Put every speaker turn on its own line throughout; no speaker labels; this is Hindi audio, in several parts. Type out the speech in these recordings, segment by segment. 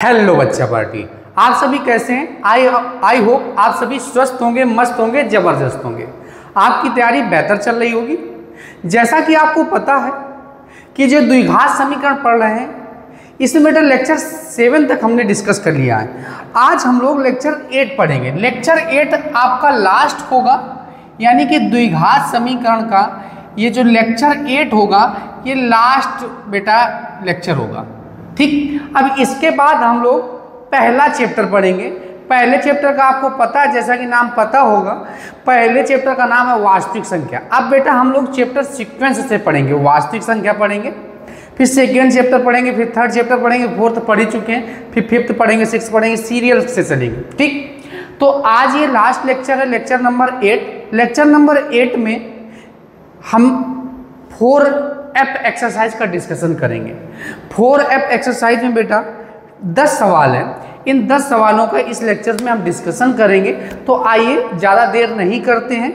हेलो बच्चा पार्टी, आप सभी कैसे हैं? आई होप आप सभी स्वस्थ होंगे, मस्त होंगे, जबरदस्त होंगे। आपकी तैयारी बेहतर चल रही होगी। जैसा कि आपको पता है कि जो द्विघात समीकरण पढ़ रहे हैं, इसमें बेटा लेक्चर 7 तक हमने डिस्कस कर लिया है। आज हम लोग लेक्चर 8 पढ़ेंगे। लेक्चर 8 आपका लास्ट होगा, यानी कि द्विघात समीकरण का ये जो लेक्चर 8 होगा, ये लास्ट बेटा लेक्चर होगा। ठीक, अब इसके बाद हम लोग पहला चैप्टर पढ़ेंगे। पहले चैप्टर का आपको पता है, जैसा कि नाम पता होगा, पहले चैप्टर का नाम है वास्तविक संख्या। अब बेटा हम लोग चैप्टर सीक्वेंस से पढ़ेंगे। वास्तविक संख्या पढ़ेंगे, फिर सेकेंड चैप्टर पढ़ेंगे, फिर थर्ड चैप्टर पढ़ेंगे, फोर्थ पढ़ ही चुके हैं, फिर फिफ्थ पढ़ेंगे, सिक्स पढ़ेंगे, सीरियल से चलेंगे। ठीक, तो आज ये लास्ट लेक्चर है, लेक्चर नंबर 8। लेक्चर नंबर 8 में हम 4F एक्सरसाइज का डिस्कशन करेंगे। 4F एक्सरसाइज में बेटा 10 सवाल हैं। इन 10 सवालों का इस लेक्चर में हम डिस्कशन करेंगे। तो आइए ज़्यादा देर नहीं करते हैं,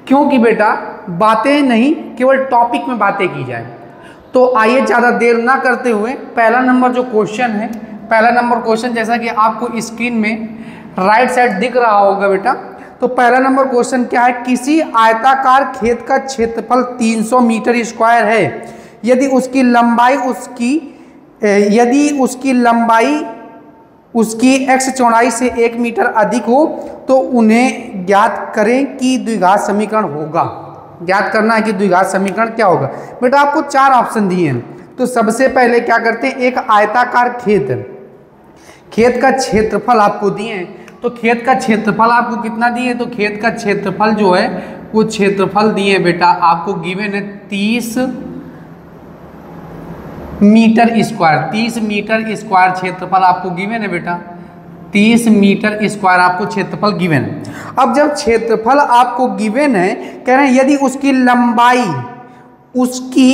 क्योंकि बेटा बातें नहीं, केवल टॉपिक में बातें की जाए। तो आइए ज़्यादा देर ना करते हुए पहला नंबर जो क्वेश्चन है, पहला नंबर क्वेश्चन जैसा कि आपको स्क्रीन में राइट साइड दिख रहा होगा बेटा। तो पहला नंबर क्वेश्चन क्या है? किसी आयताकार खेत का क्षेत्रफल 300 मीटर स्क्वायर है। यदि उसकी लंबाई उसकी x चौड़ाई से 1 मीटर अधिक हो, तो उन्हें ज्ञात करें कि द्विघात समीकरण होगा। ज्ञात करना है कि द्विघात समीकरण क्या होगा। बेटा आपको 4 ऑप्शन दिए हैं। तो सबसे पहले क्या करते हैं, एक आयताकार खेत का क्षेत्रफल आपको दिए हैं। तो खेत का क्षेत्रफल आपको कितना दिए? तो खेत का क्षेत्रफल जो है वो क्षेत्रफल दिए बेटा आपको गिवन है 30 मीटर स्क्वायर। 30 मीटर स्क्वायर क्षेत्रफल आपको गिवन है बेटा। 30 मीटर स्क्वायर आपको क्षेत्रफल गिवन है। अब जब क्षेत्रफल आपको गिवन है, कह रहे हैं यदि उसकी लंबाई उसकी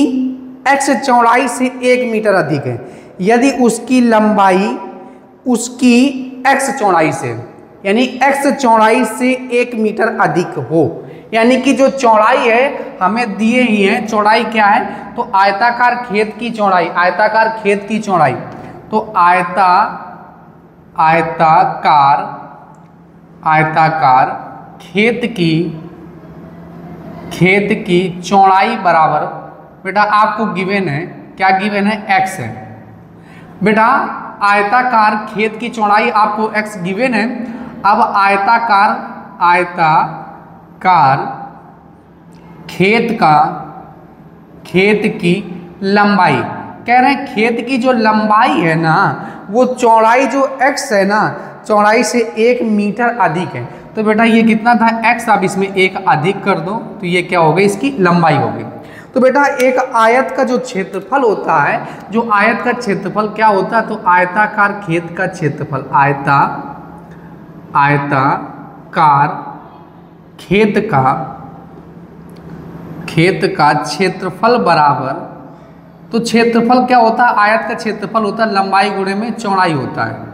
x चौड़ाई से 1 मीटर अधिक है। यदि उसकी लंबाई उसकी x चौड़ाई से, यानी x चौड़ाई से 1 मीटर अधिक हो, यानी कि जो चौड़ाई है हमें दिए ही है। चौड़ाई क्या है? तो आयताकार खेत की चौड़ाई, आयताकार खेत की चौड़ाई। तो आयताकार खेत की चौड़ाई बराबर बेटा आपको गिवन है, क्या गिवन है? x है बेटा। आयताकार खेत की चौड़ाई आपको x गिवन है। अब आयताकार खेत की लंबाई, कह रहे हैं खेत की जो लंबाई है ना, वो चौड़ाई जो x है ना, चौड़ाई से 1 मीटर अधिक है। तो बेटा ये कितना था? x। आप इसमें 1 अधिक कर दो तो ये क्या हो गई? इसकी लंबाई हो गई। तो बेटा एक आयत का जो क्षेत्रफल होता है, जो आयत का क्षेत्रफल क्या होता है? तो आयताकार खेत का क्षेत्रफल, आयताकार खेत का क्षेत्रफल बराबर, तो क्षेत्रफल क्या होता है? आयत का क्षेत्रफल होता है लंबाई गुणे में चौड़ाई होता है।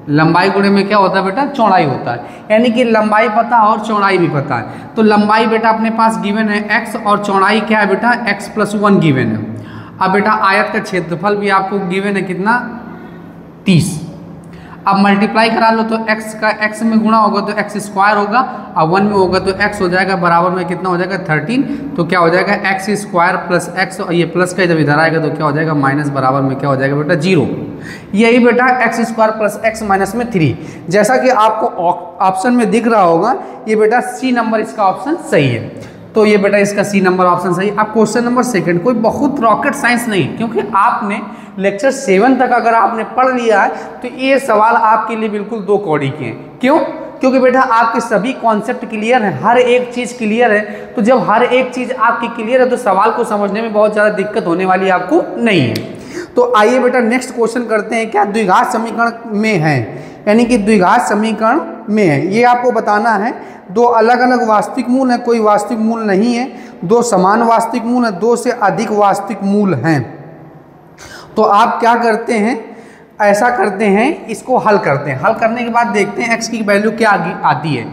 लंबाई गुणे में क्या होता है बेटा? चौड़ाई होता है। यानी कि लंबाई पता है और चौड़ाई भी पता है। तो लंबाई बेटा अपने पास गिवन है x, और चौड़ाई क्या है बेटा? x+1 गिवन है। अब बेटा आयत का क्षेत्रफल भी आपको गिवन है कितना? 30। अब मल्टीप्लाई करा लो तो x का x में गुणा होगा तो x स्क्वायर होगा, और 1 में होगा तो x हो जाएगा, बराबर में कितना हो जाएगा? 13। तो क्या हो जाएगा? x स्क्वायर प्लस x, और ये प्लस का जब इधर आएगा तो क्या हो जाएगा? माइनस, बराबर में क्या हो जाएगा बेटा? 0। यही बेटा x square plus x minus में 3, जैसा कि आपको ऑप्शन में दिख रहा होगा। ये बेटा C नंबर इसका ऑप्शन सही है। तो ये बेटा इसका C नंबर ऑप्शन सही। अब क्वेश्चन नंबर 2, कोई बहुत रॉकेट साइंस नहीं, क्योंकि आपने लेक्चर 7 तक अगर आपने पढ़ लिया है तो ये सवाल आपके लिए बिल्कुल 2 कौड़ी के हैं। क्यों? क्योंकि बेटा आपके सभी कॉन्सेप्ट क्लियर है, हर एक चीज़ क्लियर है। तो जब हर एक चीज़ आपकी क्लियर है तो सवाल को समझने में बहुत ज़्यादा दिक्कत होने वाली आपको नहीं है। तो आइए बेटा नेक्स्ट क्वेश्चन करते हैं। क्या द्विघात समीकरण में है, यानी कि द्विघात समीकरण में है, ये आपको बताना है। 2 अलग अलग वास्तविक मूल हैं, कोई वास्तविक मूल नहीं है। 2 समान वास्तविक मूल हैं, 2 से अधिक वास्तविक मूल हैं। तो आप क्या करते हैं? ऐसा करते हैं, इसको हल करते हैं। हल करने के बाद देखते हैं x की वैल्यू क्या आती है।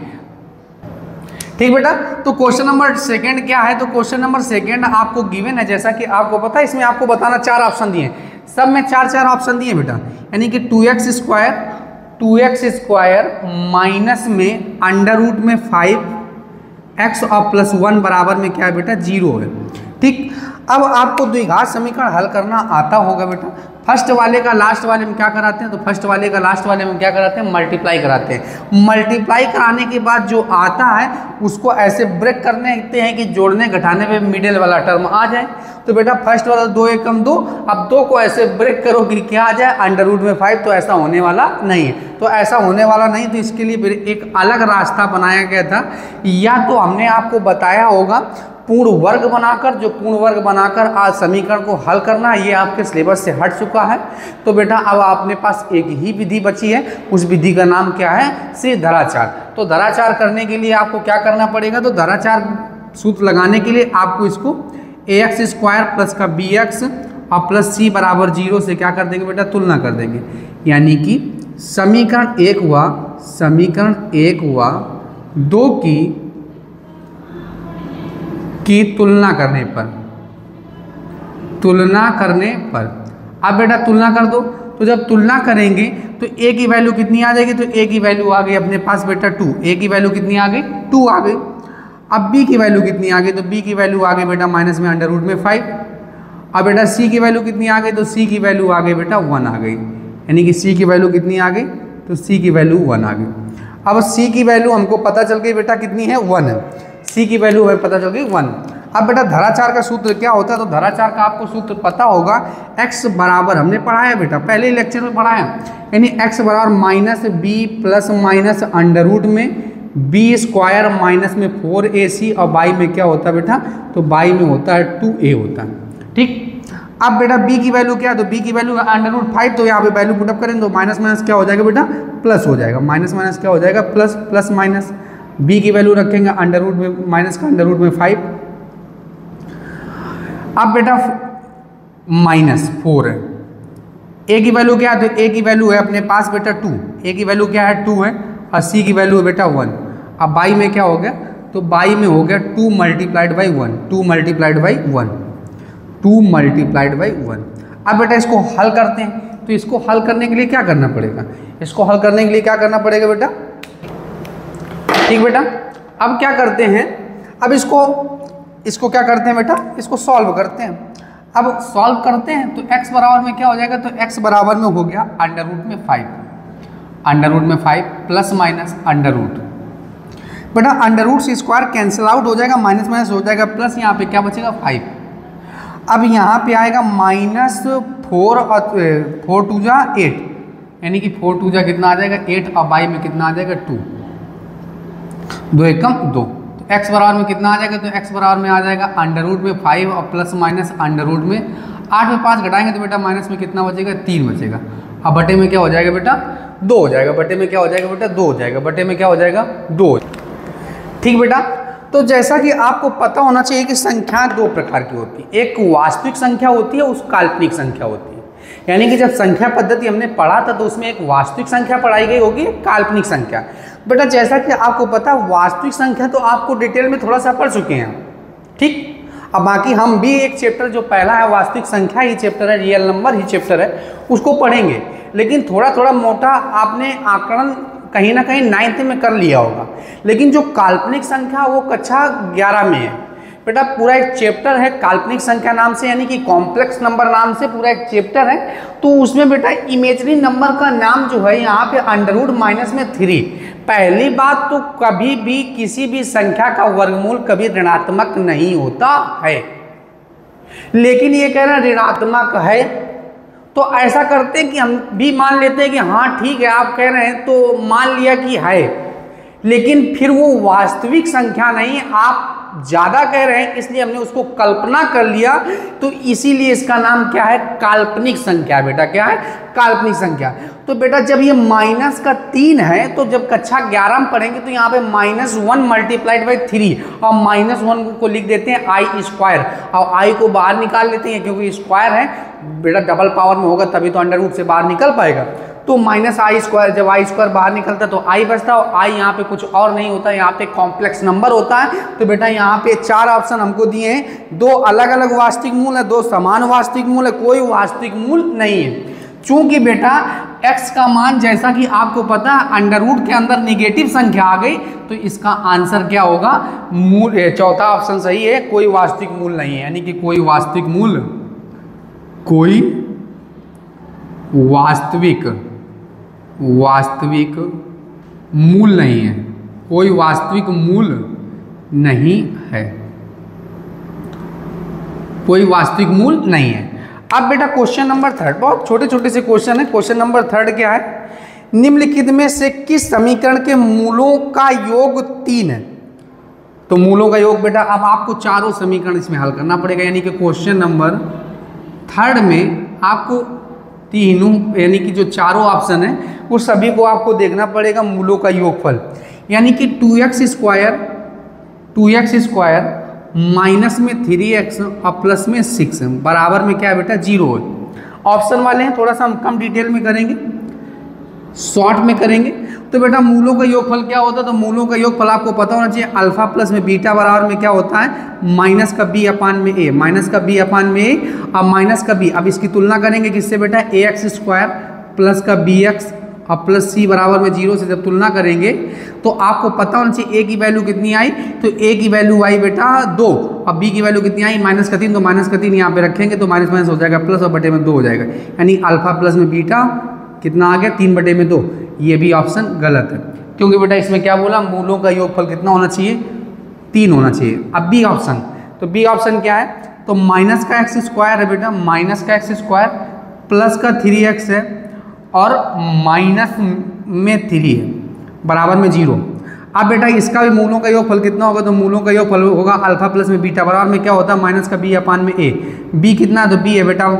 ठीक बेटा, तो क्वेश्चन नंबर 2 क्या है? तो क्वेश्चन नंबर 2 आपको गिवन है, जैसा कि आपको पता है, इसमें आपको बताना 4 ऑप्शन दिए हैं। सब में 4 ऑप्शन दिए बेटा, यानी कि 2x स्क्वायर माइनस में अंडर रूट में 5x और प्लस 1 बराबर में क्या है बेटा 0 है। ठीक, अब आपको द्विघात समीकरण हल करना आता होगा बेटा। फर्स्ट वाले का लास्ट वाले में क्या कराते हैं, तो फर्स्ट वाले का लास्ट वाले में क्या कराते हैं, मल्टीप्लाई कराते हैं। मल्टीप्लाई कराने के बाद जो आता है उसको ऐसे ब्रेक करने लगते हैं कि जोड़ने घटाने पे मिडिल वाला टर्म आ जाए। तो बेटा फर्स्ट वाला 2 एकम 2, अब 2 को ऐसे ब्रेक करो कि क्या आ जाए, अंडर रूट में 5, तो ऐसा होने वाला नहीं है। तो ऐसा होने वाला नहीं, तो इसके लिए एक अलग रास्ता बनाया गया था। या तो हमने आपको बताया होगा पूर्ण वर्ग बनाकर, जो पूर्ण वर्ग बनाकर आज समीकरण को हल करना, ये आपके सिलेबस से हट चुका है। तो बेटा अब आपने पास एक ही विधि बची है, उस विधि का नाम क्या है, से धराचार। तो धराचार करने के लिए आपको क्या करना पड़ेगा, तो धराचार सूत्र लगाने के लिए आपको इसको ax स्क्वायर प्लस का bx और प्लस c बराबर 0 से क्या कर देंगे बेटा, तुलना कर देंगे। यानी कि समीकरण 1 हुआ 2 की तुलना करने पर, अब बेटा तुलना कर दो। तो जब तुलना करेंगे तो a की वैल्यू कितनी आ जाएगी, तो a की वैल्यू आ गई अपने पास बेटा 2, a की वैल्यू कितनी आ गई 2 आ गई। अब b की वैल्यू कितनी आ गई, तो b की वैल्यू आ गई बेटा माइनस में अंडर रूट में 5। अब बेटा c की वैल्यू कितनी आ गई, तो c की वैल्यू आ गई बेटा 1 आ गई। यानी कि c की वैल्यू कितनी आ गई, तो c की वैल्यू 1 आ गई। अब c की वैल्यू हमको पता चल गई बेटा कितनी है, 1 है। c की वैल्यू हमें पता चल गई 1। अब बेटा धराचार का सूत्र क्या होता है, तो धराचार का आपको सूत्र पता होगा, x बराबर हमने पढ़ाया बेटा, पहले ही लेक्चर में पढ़ाया, यानी x बराबर minus b plus minus under root में b स्क्वायर माइनस में 4ac और बाई में क्या होता है बेटा, तो बाई में होता है 2a होता है। ठीक, अब बेटा b की वैल्यू क्या है, तो b की वैल्यू अंडर रूट 5, तो यहाँ पे वैल्यू पुटअप करें तो माइनस माइनस क्या हो जाएगा बेटा, प्लस हो जाएगा। माइनस माइनस क्या हो जाएगा, प्लस, प्लस माइनस। b की वैल्यू रखेंगे अंडर रूट में, माइनस का अंडर रूट में 5। अब बेटा माइनस 4 है, a की वैल्यू क्या है, तो a की वैल्यू है अपने पास बेटा 2, a की वैल्यू क्या है 2 है, और c की वैल्यू है बेटा 1। अब बाई में क्या हो गया, तो बाई में हो गया 2 multiplied by 1, 2 multiplied by 1, 2 multiplied by 1। अब बेटा इसको हल करते हैं, तो इसको हल करने के लिए क्या करना पड़ेगा, इसको हल करने के लिए क्या करना पड़ेगा बेटा, ठीक बेटा। अब क्या करते हैं, अब इसको क्या करते हैं बेटा, इसको सॉल्व करते हैं। अब सॉल्व करते हैं तो x बराबर में क्या हो जाएगा, तो x बराबर में हो गया अंडर रूट में 5, अंडर रूट में 5 प्लस माइनस अंडर रूट, बेटा अंडर रूट से स्क्वायर कैंसिल आउट हो जाएगा, माइनस माइनस हो जाएगा प्लस, यहाँ पे क्या बचेगा 5। अब यहाँ पे आएगा माइनस 4 और 4 2 जा 8, यानी कि 4 2 जा कितना आ जाएगा 8, और बाई में कितना आ जाएगा 2, 2 एकम 2। तो x बराबर में कितना आ जाएगा, तो x बराबर में आ जाएगा अंडर रूट में 5 और प्लस माइनस अंडर रूट में 8 में 5 घटाएंगे तो बेटा माइनस में कितना बचेगा 3 बचेगा। अब बटे में क्या हो जाएगा बेटा 2 हो जाएगा, बटे में क्या हो जाएगा बेटा 2 हो जाएगा, बटे में क्या हो जाएगा 2। ठीक बेटा, तो जैसा कि आपको पता होना चाहिए कि संख्या 2 प्रकार की होती है, एक वास्तविक संख्या होती है, उस काल्पनिक संख्या होती है। यानी कि जब संख्या पद्धति हमने पढ़ा था तो उसमें एक वास्तविक संख्या पढ़ाई गई होगी, एक काल्पनिक संख्या। बेटा जैसा कि आपको पता है वास्तविक संख्या तो आपको डिटेल में थोड़ा सा पढ़ चुके हैं, ठीक। अब बाकी हम भी एक चैप्टर जो पहला है वास्तविक संख्या ही चैप्टर है, रियल नंबर ही चैप्टर है, उसको पढ़ेंगे। लेकिन थोड़ा थोड़ा मोटा आपने आकलन कहीं ना कहीं 9th में कर लिया होगा, लेकिन जो काल्पनिक संख्या वो कक्षा 11 में है। बेटा पूरा एक चैप्टर है काल्पनिक संख्या नाम से, यानी कि कॉम्प्लेक्स नंबर नाम से पूरा एक चैप्टर है। तो उसमें बेटा इमेजिनरी नंबर का नाम जो है यहाँ पे अंडर रूट माइनस में 3। पहली बात तो कभी भी किसी भी संख्या का वर्गमूल कभी ऋणात्मक नहीं होता है, लेकिन ये कह रहे हैं ऋणात्मक है तो ऐसा करते हैं कि हम भी मान लेते हैं कि हाँ ठीक है आप कह रहे हैं तो मान लिया कि है, लेकिन फिर वो वास्तविक संख्या नहीं, आप ज्यादा कह रहे हैं इसलिए हमने उसको कल्पना कर लिया, तो इसीलिए इसका नाम क्या है काल्पनिक संख्या। बेटा क्या है काल्पनिक संख्या। तो बेटा जब ये माइनस का 3 है तो जब कक्षा 11 में पढ़ेंगे तो यहाँ पे -1 मल्टीप्लाइड बाई 3 और -1 को लिख देते हैं आई स्क्वायर, और आई को बाहर निकाल लेते हैं क्योंकि स्क्वायर है बेटा, डबल पावर में होगा तभी तो अंडर रूट से बाहर निकल पाएगा। तो माइनस आई स्क्वायर, जब आई स्क्वायर बाहर निकलता है तो आई बचता है, और आई यहाँ पे कुछ और नहीं होता, यहाँ पे कॉम्प्लेक्स नंबर होता है। तो बेटा यहाँ पे 4 ऑप्शन हमको दिए हैं, 2 अलग अलग वास्तविक मूल है, 2 समान वास्तविक मूल है, कोई वास्तविक मूल नहीं है। चूंकि बेटा x का मान जैसा कि आपको पता है अंडर रूट के अंदर निगेटिव संख्या आ गई, तो इसका आंसर क्या होगा, मूल, चौथा ऑप्शन सही है, कोई वास्तविक मूल नहीं है, यानी कि कोई वास्तविक मूल, कोई वास्तविक मूल नहीं है, कोई वास्तविक मूल नहीं है, कोई वास्तविक मूल नहीं है। अब बेटा क्वेश्चन नंबर 3, बहुत छोटे छोटे से क्वेश्चन है। क्वेश्चन नंबर 3 क्या है, निम्नलिखित में से किस समीकरण के मूलों का योग 3 है। तो मूलों का योग बेटा अब आपको चारों समीकरण इसमें हल करना पड़ेगा, यानी कि क्वेश्चन नंबर 3 में आपको तीनों, यानी कि जो चारों ऑप्शन है वो सभी को आपको देखना पड़ेगा मूलों का योगफल, यानी कि 2x स्क्वायर माइनस में 3x और प्लस में 6 बराबर में क्या है बेटा 0 है। ऑप्शन वाले हैं, थोड़ा सा हम कम डिटेल में करेंगे, शॉर्ट में करेंगे। तो बेटा मूलों का योगफल क्या होता है, तो मूलों का योगफल आपको पता होना चाहिए अल्फा प्लस में बीटा बराबर में क्या होता है, माइनस का b अपान में a, माइनस का b अपान में a, अब माइनस का b, अब इसकी तुलना करेंगे किससे बेटा, ax स्क्वायर प्लस का bx और प्लस c बराबर में 0 से जब तुलना करेंगे तो आपको पता होना चाहिए a की वैल्यू कितनी आई, तो a की वैल्यू आई बेटा 2, अब b की वैल्यू कितनी आई माइनस का 3, तो माइनस का 3 यहाँ पे रखेंगे तो माइनस माइनस हो जाएगा प्लस और बटे में 2 हो जाएगा, यानी अल्फा प्लस में बीटा कितना आ गया 3 बटे में 2। ये भी ऑप्शन गलत है, क्योंकि बेटा इसमें क्या बोला, मूलों का योगफल कितना होना चाहिए, 3 होना चाहिए। अब बी ऑप्शन, तो बी ऑप्शन क्या है, तो माइनस का एक्स स्क्वायर है बेटा, माइनस का एक्स स्क्वायर प्लस का 3x है और माइनस में 3 है बराबर में 0। अब बेटा इसका भी मूलों का योगफल कितना होगा, तो मूलों का योगफल होगा अल्फा प्लस में बीटा बराबर में क्या होता है, माइनस का b अपान में a, b कितना है, तो b है बेटा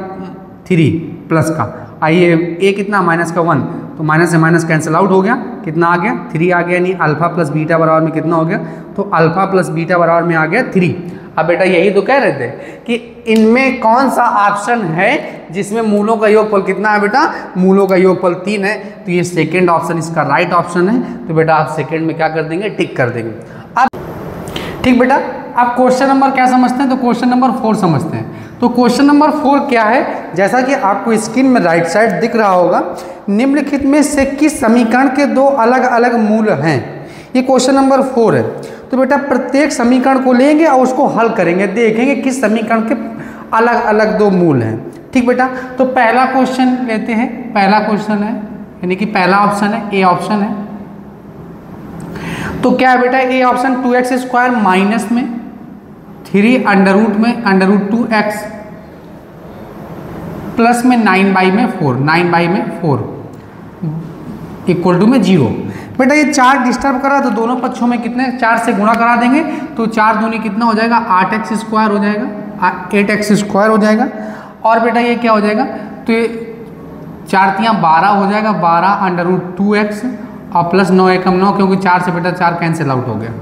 3 प्लस का, आइए a कितना माइनस का 1, तो माइनस से माइनस कैंसिल आउट हो गया, कितना आ गया 3 आ गया, यानी अल्फा प्लस बीटा बराबर में कितना हो गया, तो अल्फा प्लस बीटा बराबर में आ गया 3। अब बेटा यही तो कह रहे थे कि इनमें कौन सा ऑप्शन है जिसमें मूलों का योगफल कितना है बेटा, मूलों का योगफल 3 है, तो ये सेकंड ऑप्शन इसका राइट ऑप्शन है। तो बेटा आप सेकंड में क्या कर देंगे, टिक कर देंगे। अब ठीक बेटा, आप क्वेश्चन नंबर क्या समझते हैं, तो क्वेश्चन नंबर 4 समझते हैं। तो क्वेश्चन नंबर 4 क्या है, जैसा कि आपको स्क्रीन में राइट साइड दिख रहा होगा, निम्नलिखित में से किस समीकरण के 2 अलग अलग मूल हैं। ये क्वेश्चन नंबर 4 है। तो बेटा प्रत्येक समीकरण को लेंगे और उसको हल करेंगे, देखेंगे किस समीकरण के अलग अलग 2 मूल हैं। ठीक बेटा, तो पहला क्वेश्चन लेते हैं, पहला क्वेश्चन है यानी कि पहला ऑप्शन है, ए ऑप्शन है। तो क्या है बेटा, A option 2x square minus में 3 अंडर रूट में अंडर रूट 2x प्लस में 9 में 4 इक्वल टू में 0। बेटा ये 4 डिस्टर्ब करा तो दोनों पक्षों में कितने 4 से गुणा करा देंगे, तो 4 दूनी कितना हो जाएगा 8x स्क्वायर हो जाएगा, 8x स्क्वायर हो जाएगा। और बेटा ये क्या हो जाएगा, तो ये 4 तियाँ 12 हो जाएगा, 12 अंडर रूट 2x और प्लस 9 एकम 9, क्योंकि 4 से बेटा 4 कैंसिल आउट हो गया।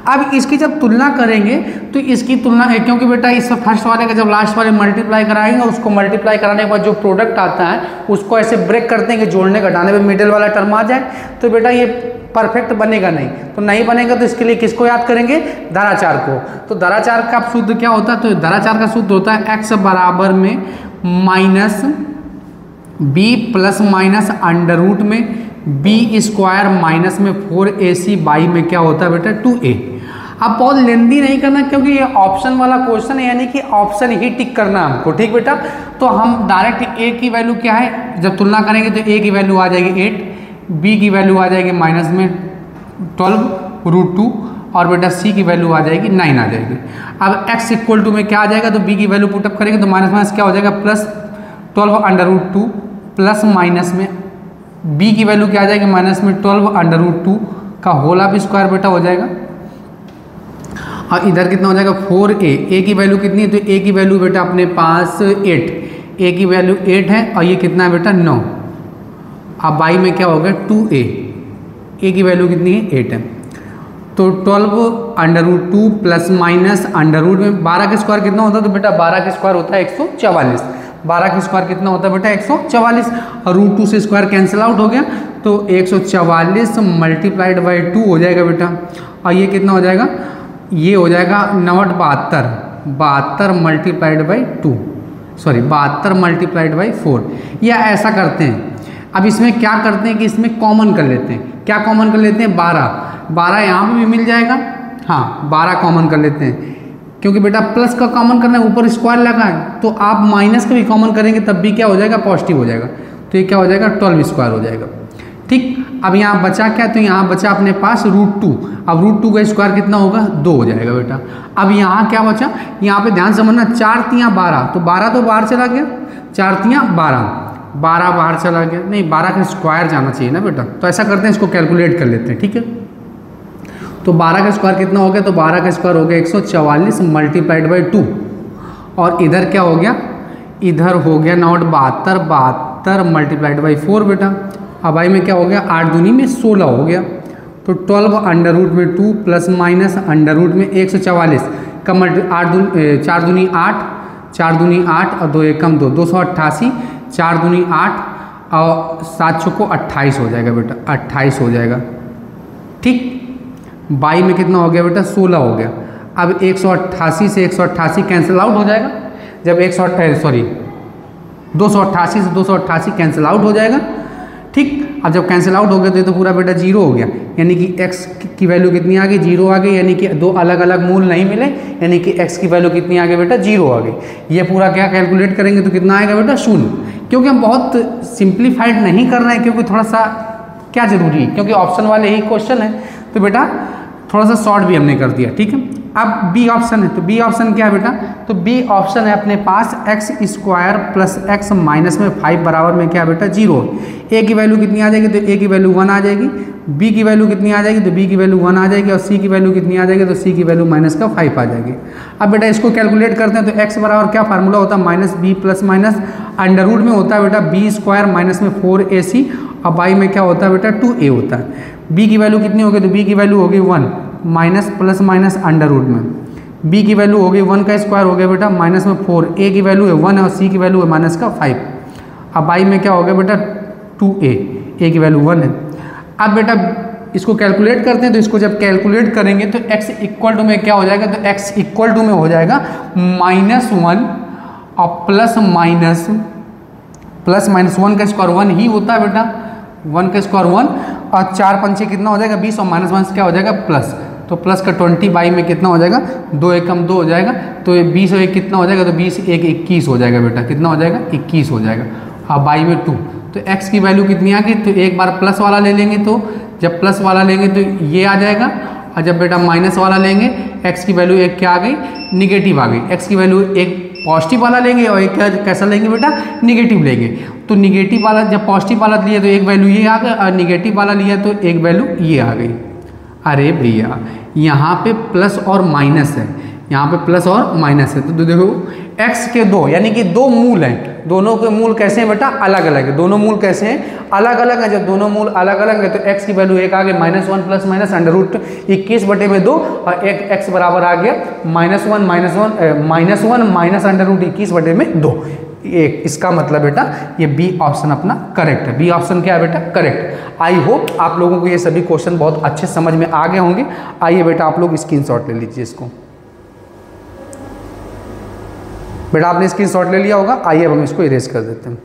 अब इसकी जब तुलना करेंगे तो इसकी तुलना, क्योंकि बेटा इस फर्स्ट वाले का जब लास्ट वाले मल्टीप्लाई कराएंगे, उसको मल्टीप्लाई कराने के बाद जो प्रोडक्ट आता है उसको ऐसे ब्रेक करते हैं कि जोड़ने घटाने पे मिडिल वाला टर्म आ जाए, तो बेटा ये परफेक्ट बनेगा नहीं। तो नहीं बनेगा तो इसके लिए किसको याद करेंगे, धाराचार को। तो धाराचार का सूत्र क्या होता है, तो धाराचार का सूत्र होता है x बराबर में minus b plus minus under root में b स्क्वायर माइनस में 4ac बाई में क्या होता है बेटा 2a। अब बहुत लेंदी नहीं करना, क्योंकि ये ऑप्शन वाला क्वेश्चन है, यानी कि ऑप्शन ही टिक करना हमको। ठीक बेटा, तो हम डायरेक्ट a की वैल्यू क्या है, जब तुलना करेंगे तो a की वैल्यू आ जाएगी 8, b की वैल्यू आ जाएगी माइनस में 12 रूट 2 और बेटा c की वैल्यू आ जाएगी 9 आ जाएगी। अब x इक्वल टू में क्या आ जाएगा, तो b की वैल्यू पुटअप करेंगे तो माइनस माइनस क्या हो जाएगा plus 12 under root 2 plus minus में b की वैल्यू क्या आ जाएगी माइनस में 12 अंडर रूट 2 का होल ऑफ स्क्वायर बेटा हो जाएगा। और इधर कितना हो जाएगा 4a की वैल्यू कितनी है, तो a की वैल्यू बेटा अपने पास 8, a की वैल्यू 8 है और ये कितना है बेटा 9। अब बाई में क्या हो गया 2a की वैल्यू कितनी है 8 है, तो 12 under root 2 plus minus under root में 12 का स्क्वायर कितना होता है, तो बेटा 12 का स्क्वायर होता है 144 12 का स्क्वायर कितना होता है बेटा 144, और रूट 2 से स्क्वायर कैंसिल आउट हो गया, तो 144 मल्टीप्लाइड बाई 2 हो जाएगा बेटा। और ये कितना हो जाएगा, ये हो जाएगा 9 72 multiplied by 2, sorry 72 multiplied by 4। या ऐसा करते हैं, अब इसमें क्या करते हैं कि इसमें कॉमन कर लेते हैं। क्या कॉमन कर लेते हैं, 12 यहाँ पे भी मिल जाएगा, हाँ 12 कॉमन कर लेते हैं, क्योंकि बेटा प्लस का कॉमन करना है, ऊपर स्क्वायर लगा है, तो आप माइनस का भी कॉमन करेंगे तब भी क्या हो जाएगा, पॉजिटिव हो जाएगा। तो ये क्या हो जाएगा 12 स्क्वायर हो जाएगा। ठीक, अब यहाँ बचा क्या, तो यहाँ बचा अपने पास रूट 2। अब रूट 2 का स्क्वायर कितना होगा, 2 हो जाएगा बेटा। अब यहाँ क्या बचा, यहाँ पे ध्यान समझना, 4 तियाँ 12, तो 12 तो बाहर चला गया, 4 तियाँ 12 बाहर चला गया, नहीं 12 का स्क्वायर जाना चाहिए ना बेटा। तो ऐसा करते हैं, इसको कैलकुलेट कर लेते हैं, ठीक है। तो 12 का स्क्वायर कितना हो गया, तो 12 का स्क्वायर हो गया 144 मल्टीप्लाइड बाई 2, और इधर क्या हो गया, इधर हो गया 9 मल्टीप्लाइड बाई 4 बेटा। अब आई में क्या हो गया, 8 दूनी में 16 हो गया, तो 12 अंडर रूट में 2 प्लस माइनस अंडर रूट में 144 का 4 दूनी 8, 4 दूनी 8 और 2 एकम 2, 288, 4 दूनी 8 और 7 चौको 28 हो जाएगा बेटा, 28 हो जाएगा। ठीक, 22 में कितना हो गया बेटा, 16 हो गया। अब 188 से 188 कैंसिल आउट हो जाएगा, जब 288 से 288 कैंसिल आउट हो जाएगा। ठीक, अब जब कैंसिल आउट हो गया तो ये तो पूरा बेटा 0 हो गया, यानी कि x की वैल्यू कितनी आ गई, 0 आ गई, यानी कि दो अलग अलग मूल नहीं मिले, यानी कि x की वैल्यू कितनी आ गई बेटा, 0 आ गई। ये पूरा क्या कैलकुलेट करेंगे तो कितना आएगा बेटा, 0। क्योंकि हम बहुत सिंप्लीफाइड नहीं कर रहे हैं, क्योंकि थोड़ा सा क्या जरूरी है, क्योंकि ऑप्शन वाले ही क्वेश्चन है, तो बेटा थोड़ा सा शॉर्ट भी हमने कर दिया। ठीक है, अब बी ऑप्शन है, तो बी ऑप्शन क्या है बेटा, तो बी ऑप्शन है अपने पास X square plus X minus में 5 बराबर में क्या है बेटा, 0। ए की वैल्यू कितनी आ जाएगी, तो ए की वैल्यू 1 आ जाएगी, बी की वैल्यू कितनी आ जाएगी, तो बी की वैल्यू 1 आ जाएगी, और सी की वैल्यू कितनी आ जाएगी, तो सी की वैल्यू माइनस का 5 आ जाएगी। अब बेटा इसको कैलकुलेट करते हैं, तो एक्स बराबर क्या फार्मूला होता है, minus B plus minus under root में होता है बेटा बी स्क्वायर माइनस में 4ac, और बाई में क्या होता है बेटा 2a होता है। बी की वैल्यू कितनी होगी, तो बी की वैल्यू होगी 1 minus plus minus under root में, बी की वैल्यू हो गई 1 का स्क्वायर हो गया बेटा माइनस में 4, ए की वैल्यू है 1 और सी की वैल्यू है माइनस का 5। अब बाई में क्या हो गया बेटा 2a, ए की वैल्यू 1 है। अब बेटा इसको कैलकुलेट करते हैं, तो इसको जब कैलकुलेट करेंगे तो x इक्वल टू में क्या हो जाएगा, तो x इक्वल टू में हो जाएगा -1 और प्लस माइनस 1 का स्क्वायर 1 ही होता है बेटा, 1 का स्क्वायर 1 और 4 पंचे कितना हो जाएगा 20 और माइनस 1 क्या हो जाएगा प्लस, तो प्लस का 20 बाई में कितना हो जाएगा 2 एकम 2 हो जाएगा, तो ये 20 और 1 कितना हो जाएगा, तो 20 1 21 हो जाएगा बेटा, कितना हो जाएगा 21 हो जाएगा। और बाई में 2, तो x की वैल्यू कितनी आ गई, तो एक बार प्लस वाला ले लेंगे, तो जब प्लस वाला लेंगे तो ये आ जाएगा, और जब बेटा माइनस वाला लेंगे x की वैल्यू एक क्या आ गई, निगेटिव आ गई। x की वैल्यू एक पॉजिटिव वाला लेंगे और एक कैसा लेंगे बेटा, निगेटिव लेंगे। तो निगेटिव वाला जब पॉजिटिव वाला लिया तो एक वैल्यू ये आ गई, और निगेटिव वाला लिया तो एक वैल्यू ये आ गई। अरे भैया यहाँ पे प्लस और माइनस है, यहाँ पे प्लस और माइनस है, तो देखो x के 2 यानी कि 2 मूल हैं, दोनों के मूल कैसे हैं बेटा, अलग अलग है। दोनों मूल कैसे हैं, अलग अलग है। जब दोनों मूल अलग अलग है तो x की वैल्यू एक आ गई -1 प्लस माइनस अंडर रूट 21/2, और एक x बराबर आ गया -1 माइनस अंडर रूट 21/2। एक इसका मतलब बेटा ये बी ऑप्शन अपना करेक्ट है। बी ऑप्शन क्या है बेटा, करेक्ट। आई होप आप लोगों को ये सभी क्वेश्चन बहुत अच्छे समझ में आ गए होंगे। आइए बेटा आप लोग स्क्रीनशॉट ले लीजिए इसको। बेटा आपने स्क्रीनशॉट ले लिया होगा, आइए अब हम इसको इरेज कर देते हैं।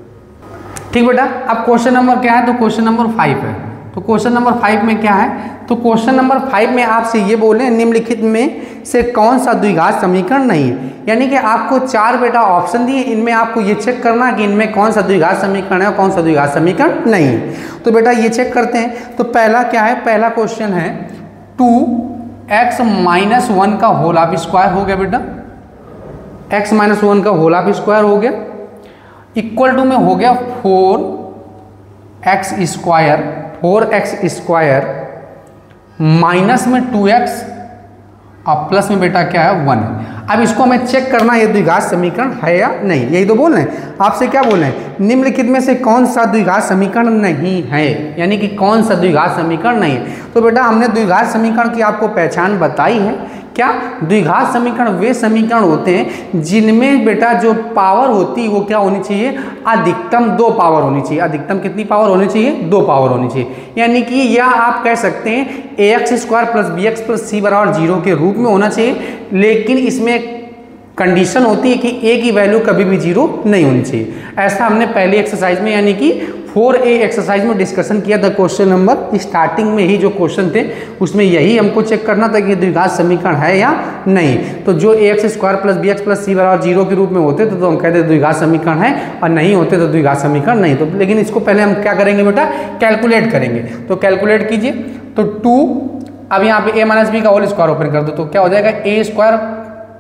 ठीक बेटा, अब क्वेश्चन नंबर क्या है, तो क्वेश्चन नंबर 5 है। तो क्वेश्चन नंबर 5 में क्या है, तो क्वेश्चन नंबर 5 में आपसे ये बोले निम्नलिखित में से कौन सा द्विघात समीकरण नहीं है। यानी कि आपको 4 बेटा ऑप्शन दिए, इनमें आपको ये चेक करना है कि इनमें कौन सा द्विघात समीकरण है और कौन सा द्विघात समीकरण नहीं है। तो बेटा ये चेक करते हैं। तो पहला क्या है, पहला क्वेश्चन है 2x - 1 का होल ऑफ स्क्वायर हो गया बेटा, x - 1 का होल ऑफ स्क्वायर हो गया, इक्वल टू में हो गया 4x स्क्वायर माइनस में 2x और प्लस में बेटा क्या है 1। अब इसको हमें चेक करना है ये द्विघात समीकरण है या नहीं, यही तो बोल रहे हैं आपसे। क्या बोल रहे हैं, निम्नलिखित में से कौन सा द्विघात समीकरण नहीं है, यानी कि कौन सा द्विघात समीकरण नहीं है। तो बेटा हमने द्विघात समीकरण की आपको पहचान बताई है क्या द्विघात समीकरण वे समीकरण होते हैं जिनमें बेटा जो पावर होती है वो क्या होनी चाहिए, अधिकतम 2 पावर होनी चाहिए। अधिकतम कितनी पावर होनी चाहिए, 2 पावर होनी चाहिए। यानी कि या आप कह सकते हैं ax² + bx + c = 0 के रूप में होना चाहिए, लेकिन इसमें कंडीशन होती है कि a की वैल्यू कभी भी 0 नहीं होनी चाहिए। ऐसा हमने पहले एक्सरसाइज में यानी कि 4a एक्सरसाइज में डिस्कशन किया था। क्वेश्चन नंबर स्टार्टिंग में ही जो क्वेश्चन थे उसमें यही हमको चेक करना था कि द्विघात समीकरण है या नहीं। तो जो ax² + bx + c = 0 के रूप में होते तो हम कहते द्विघात समीकरण है, और नहीं होते तो द्विघात समीकरण नहीं। तो लेकिन इसको पहले हम क्या करेंगे बेटा, कैलकुलेट करेंगे। तो कैलकुलेट कीजिए। तो 2, अब यहाँ पे a - b का होल स्क्वायर ओपन कर दो तो क्या हो जाएगा, a²,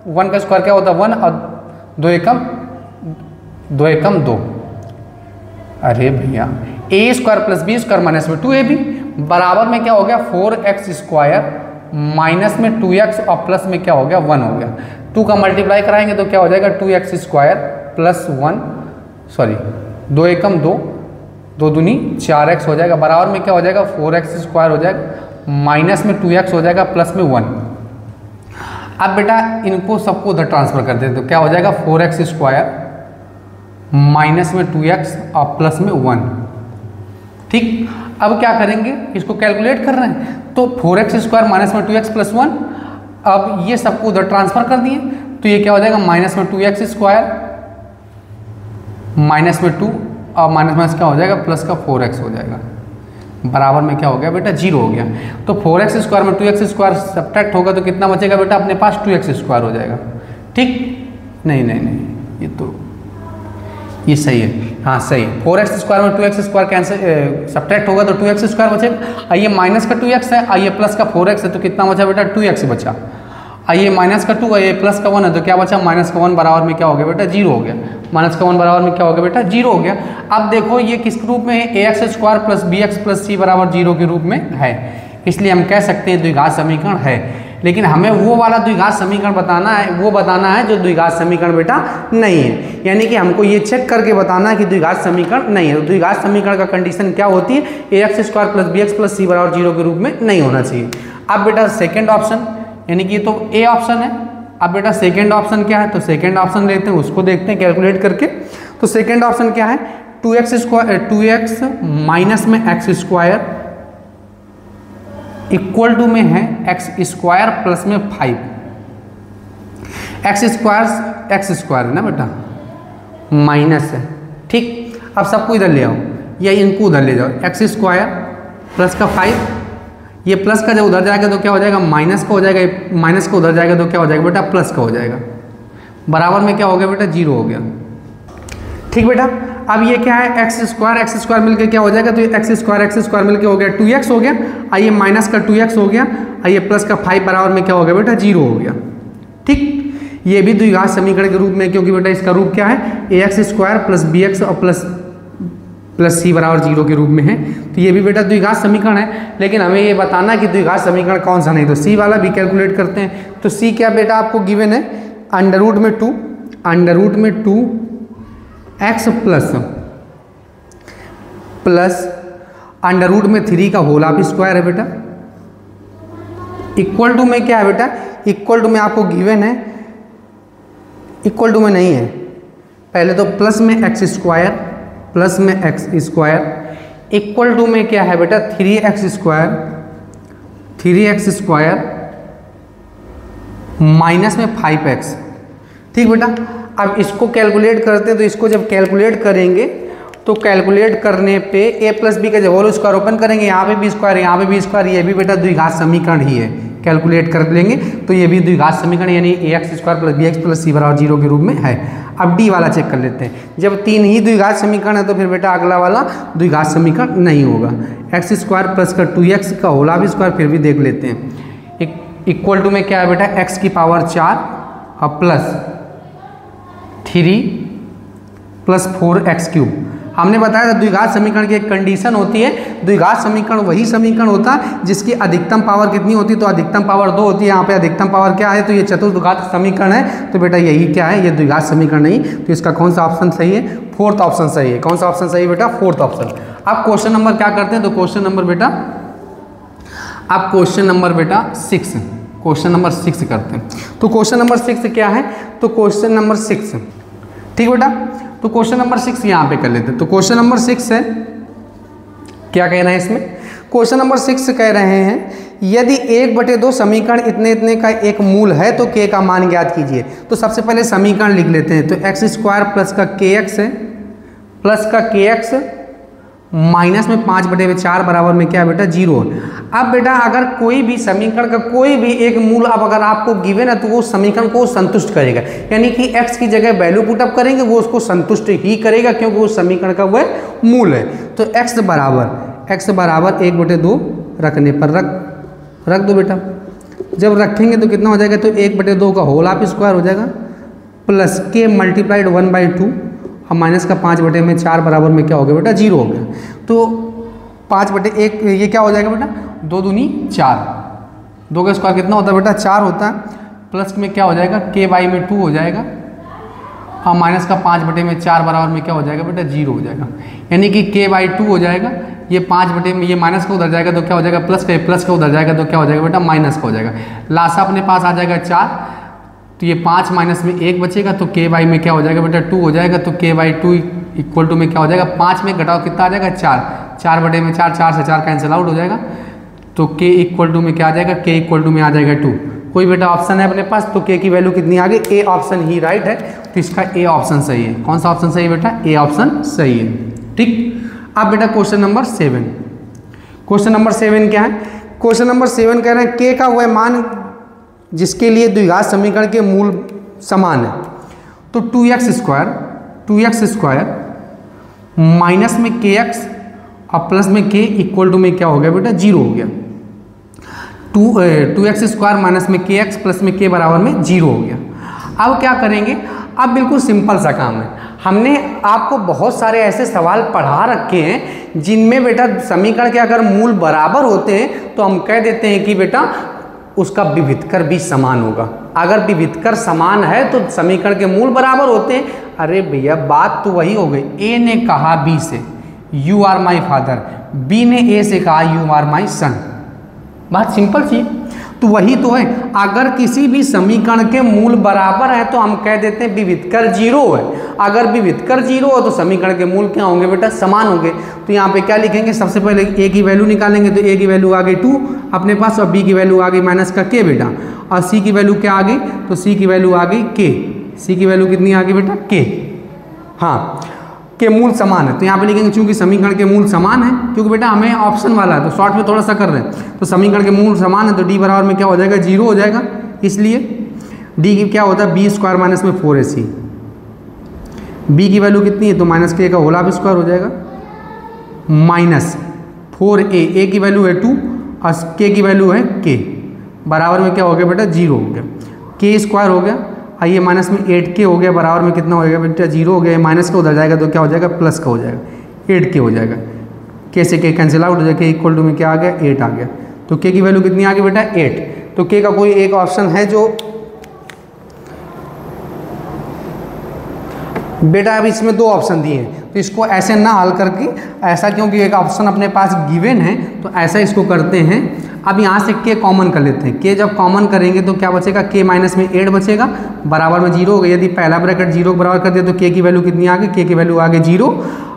1 का स्क्वायर क्या होता है 1, और 2 एकम 2। अरे भैया a² + b² - 2ab बराबर में क्या हो गया 4x² माइनस में 2x और प्लस में क्या हो गया 1 हो गया। 2 का मल्टीप्लाई कराएंगे तो क्या हो जाएगा 2x² + 1, सॉरी 2 एकम 2, 2 दूनी 4x हो जाएगा, बराबर में क्या हो जाएगा 4x² हो जाएगा, माइनस में 2x हो जाएगा, प्लस में 1। अब बेटा इनको सबको उधर ट्रांसफर कर देते तो क्या हो जाएगा 4x² माइनस में 2x और प्लस में 1। ठीक, अब क्या करेंगे, इसको कैलकुलेट कर रहे हैं तो 4x² माइनस में 2x प्लस 1, अब ये सबको उधर ट्रांसफर कर दिए तो ये क्या हो जाएगा माइनस में 2x² माइनस में 2 और माइनस माइनस क्या हो जाएगा प्लस का 4x हो जाएगा, बराबर में क्या हो गया बेटा 0 हो गया। तो 4x² में 2x² सब्ट्रैक्ट होगा तो कितना बचेगा बेटा अपने पास 2x² हो जाएगा। ठीक, नहीं ये सही है, हाँ सही। 4x² में 2x² कैंसिल सब्ट्रैक्ट होगा तो 2x² बचेगा। आइए माइनस का 2x है, आइए प्लस का 4x है तो कितना बचा बेटा 2x बचा। आइए माइनस का 2 आइए प्लस का 1 है तो क्या बचा माइनस का 1 बराबर में क्या हो गया बेटा 0 हो गया। माइनस का 1 बराबर में क्या हो गया बेटा 0 हो गया। अब देखो ये किस रूप में है, ax² + bx + c = 0 के रूप में है, इसलिए हम कह सकते हैं द्विघात समीकरण है। लेकिन हमें वो वाला द्विघात समीकरण बताना है, वो बताना है जो द्विघात समीकरण बेटा नहीं है। यानी कि हमको ये चेक करके बताना है कि द्विघात समीकरण नहीं है। तो द्विघात समीकरण का कंडीशन क्या होती है, ax² + bx + c = 0 के रूप में नहीं होना चाहिए। अब बेटा सेकेंड ऑप्शन, यानी कि ये तो ए ऑप्शन है। अब बेटा सेकेंड ऑप्शन क्या है, तो सेकेंड ऑप्शन लेते हैं, उसको देखते हैं कैलकुलेट करके। तो सेकेंड ऑप्शन क्या है, 2x माइनस में x² इक्वल टू में है x² प्लस में 5। x² है ना बेटा, माइनस है। ठीक, अब सबको इधर ले आओ या इनको उधर ले जाओ, x² प्लस का 5, ये प्लस का जब उधर जाएगा तो क्या हो जाएगा माइनस का हो जाएगा, माइनस का उधर जाएगा तो क्या हो जाएगा बेटा प्लस का हो जाएगा, बराबर में क्या हो गया बेटा 0 हो गया। ठीक बेटा, अब ये क्या है x² मिलके क्या हो जाएगा, तो ये x² मिलके हो गया 2x हो गया। आइए माइनस का 2x हो गया, आइए प्लस का 5 बराबर में क्या हो गया बेटा 0 हो गया। ठीक, ये भी द्विघात समीकरण के रूप में, क्योंकि बेटा इसका रूप क्या है ax² + bx और प्लस c = 0 के रूप में है। तो ये भी बेटा द्विघात समीकरण है, लेकिन हमें ये बताना कि द्विघात समीकरण कौन सा नहीं। तो c वाला भी कैलकुलेट करते हैं। तो c क्या बेटा आपको गिवन है अंडर रूट में 2x प्लस अंडर रूट में 3 का होल ऑफ स्क्वायर है बेटा, इक्वल टू में क्या है बेटा, इक्वल टू में आपको गिवन है, इक्वल टू में नहीं है, पहले तो प्लस में x² प्लस में x² इक्वल टू में क्या है बेटा 3x² माइनस में 5x। ठीक बेटा, अब इसको कैलकुलेट करते हैं। तो इसको जब कैलकुलेट करेंगे तो कैलकुलेट करने पे a + b का जब होल स्क्वायर ओपन करेंगे, यहाँ पे भी स्क्वायर, यहाँ पे भी स्क्वायर, ये भी बेटा द्विघात समीकरण ही है। कैलकुलेट कर लेंगे तो ये भी द्विघात समीकरण यानी ax² + bx + c = 0 के रूप में है। अब d वाला चेक कर लेते हैं। जब 3 ही द्विघात समीकरण है तो फिर बेटा अगला वाला द्विघात समीकरण नहीं होगा। x² प्लस का 2x का होल ऑफ स्क्वायर फिर भी देख लेते हैं। इक्वल टू में क्या है बेटा x की पावर 4 और प्लस 3 प्लस 4x³ हमने बताया था द्विघात समीकरण की एक कंडीशन होती है। द्विघात समीकरण वही समीकरण होता है जिसकी अधिकतम पावर कितनी होती है, तो अधिकतम पावर 2 होती है। यहाँ पे अधिकतम पावर क्या है, तो ये चतुर्द्विघात समीकरण है। तो बेटा यही क्या है, ये द्विघात समीकरण नहीं। तो इसका कौन सा ऑप्शन सही है, 4th ऑप्शन सही है। कौन सा ऑप्शन सही है बेटा, 4th ऑप्शन। अब क्वेश्चन नंबर क्या करते हैं, तो क्वेश्चन नंबर बेटा 6 क्वेश्चन नंबर 6 करते हैं। तो क्वेश्चन नंबर 6 क्या है, तो क्वेश्चन नंबर 6, ठीक बेटा, तो क्वेश्चन नंबर 6 यहाँ पे कर लेते हैं। तो क्वेश्चन नंबर 6 है, क्या कह रहे हैं इसमें, क्वेश्चन नंबर 6 कह रहे हैं यदि 1/2 समीकरण इतने इतने का एक मूल है तो k का मान ज्ञात कीजिए। तो सबसे पहले समीकरण लिख लेते हैं। तो x² प्लस का kx है, प्लस का kx माइनस में 5/4 बराबर में क्या बेटा 0। अब बेटा अगर कोई भी समीकरण का कोई भी एक मूल अब अगर आपको गिवन है तो वो समीकरण को संतुष्ट करेगा, यानी कि x की जगह वैल्यू पुटअप करेंगे वो उसको संतुष्ट ही करेगा क्योंकि वो समीकरण का वह मूल है। तो x बराबर 1/2 रखने पर रख दो बेटा। जब रखेंगे तो कितना हो जाएगा, तो 1/2 का होल हाफ स्क्वायर हो जाएगा प्लस k मल्टीप्लाइड 1/2 और माइनस का 5/4 बराबर में क्या हो गया बेटा 0 हो गया। तो 5/1 ये क्या हो जाएगा बेटा 2 दूनी 4, 2 का स्क्वायर कितना होता है बेटा 4 होता है, प्लस में क्या हो जाएगा k/2 हो जाएगा और माइनस का 5/4 बराबर में क्या हो जाएगा बेटा 0 हो जाएगा, यानी कि k/2 हो जाएगा। ये 5 ये माइनस का उधर जाएगा तो क्या हो जाएगा प्लस का उधर जाएगा तो क्या हो जाएगा बेटा माइनस का हो जाएगा। लासा अपने पास आ जाएगा 4, तो ये 5 माइनस में 1 बचेगा तो k बाई में क्या हो जाएगा बेटा 2 हो जाएगा। तो k/2 इक्वल टू में क्या हो जाएगा 5 में घटाओ कितना आ जाएगा 4, 4/4, 4 से 4 कैंसिल आउट हो जाएगा। तो k इक्वल टू में क्या आ जाएगा, k इक्वल टू में आ जाएगा 2। कोई बेटा ऑप्शन है अपने पास, तो k की वैल्यू कितनी आ गई, ए ऑप्शन ही राइट है, तो इसका ए ऑप्शन सही है। कौन सा ऑप्शन सही है बेटा, ए ऑप्शन सही है। ठीक, अब बेटा क्वेश्चन नंबर 7, क्वेश्चन नंबर 7 क्या है, क्वेश्चन नंबर 7 कह रहे हैं k का वह मान जिसके लिए द्विघात समीकरण के मूल समान है। तो 2x² माइनस में kx और प्लस में k इक्वल टू में क्या हो गया बेटा 0 हो गया। 2x² माइनस में kx प्लस में k बराबर में 0 हो गया। अब क्या करेंगे, अब बिल्कुल सिंपल सा काम है। हमने आपको बहुत सारे ऐसे सवाल पढ़ा रखे हैं जिनमें बेटा समीकरण के अगर मूल बराबर होते हैं तो हम कह देते हैं कि बेटा उसका विविधकर भी समान होगा। अगर विविधकर समान है तो समीकरण के मूल बराबर होते हैं। अरे भैया बात तो वही हो गई, ए ने कहा बी से you are my father, B ने ए से कहा यू आर माई सन। बात सिंपल सी, तो वही तो है। अगर किसी भी समीकरण के मूल बराबर है तो हम कह देते हैं विविधकर 0 है। अगर विविधकर 0 है तो समीकरण के मूल क्या होंगे बेटा समान होंगे। तो यहाँ पे क्या लिखेंगे, सबसे पहले a की वैल्यू निकालेंगे। तो a की वैल्यू आ गई 2 अपने पास और b की वैल्यू आ गई माइनस का k बेटा, और c की वैल्यू क्या आ गई, तो c की वैल्यू आ गई k। c की वैल्यू कितनी आ गई बेटा k, हाँ के मूल समान है। तो यहाँ पे लिखेंगे चूंकि समीकरण के मूल समान है, क्योंकि बेटा हमें ऑप्शन वाला है तो शॉर्ट में थोड़ा सा कर रहे हैं। तो समीकरण के मूल समान है तो d बराबर में क्या हो जाएगा 0 हो जाएगा। इसलिए d की क्या होता है b² माइनस में 4ac, b की वैल्यू कितनी है तो माइनस k का होल हाफ स्क्वायर हो जाएगा माइनस 4a, a की वैल्यू है 2 और k की वैल्यू है k, बराबर में क्या हो गया बेटा 0 हो गया। k² हो गया, आइए माइनस में 8k हो गया, बराबर में कितना हो गया बेटा 0 हो गया। माइनस का उधर जाएगा तो क्या हो जाएगा प्लस का हो जाएगा, 8k हो जाएगा। k से k कैंसिल आउट हो जाएगा, k इक्वल टू में क्या आ गया 8 आ गया। तो k की वैल्यू कितनी आ गई बेटा 8। तो k का कोई एक ऑप्शन है जो बेटा, अब इसमें 2 ऑप्शन दिए हैं तो इसको ऐसे ना हल करके ऐसा, क्योंकि एक ऑप्शन अपने पास गिवन है तो ऐसा इसको करते हैं। अब यहाँ से k कॉमन कर लेते हैं। k जब कॉमन करेंगे तो क्या बचेगा, k माइनस में 8 बचेगा, बराबर में 0 हो गया। यदि पहला ब्रैकेट 0 बराबर कर दिया तो k की वैल्यू कितनी आ गई, k की वैल्यू आ गई 0,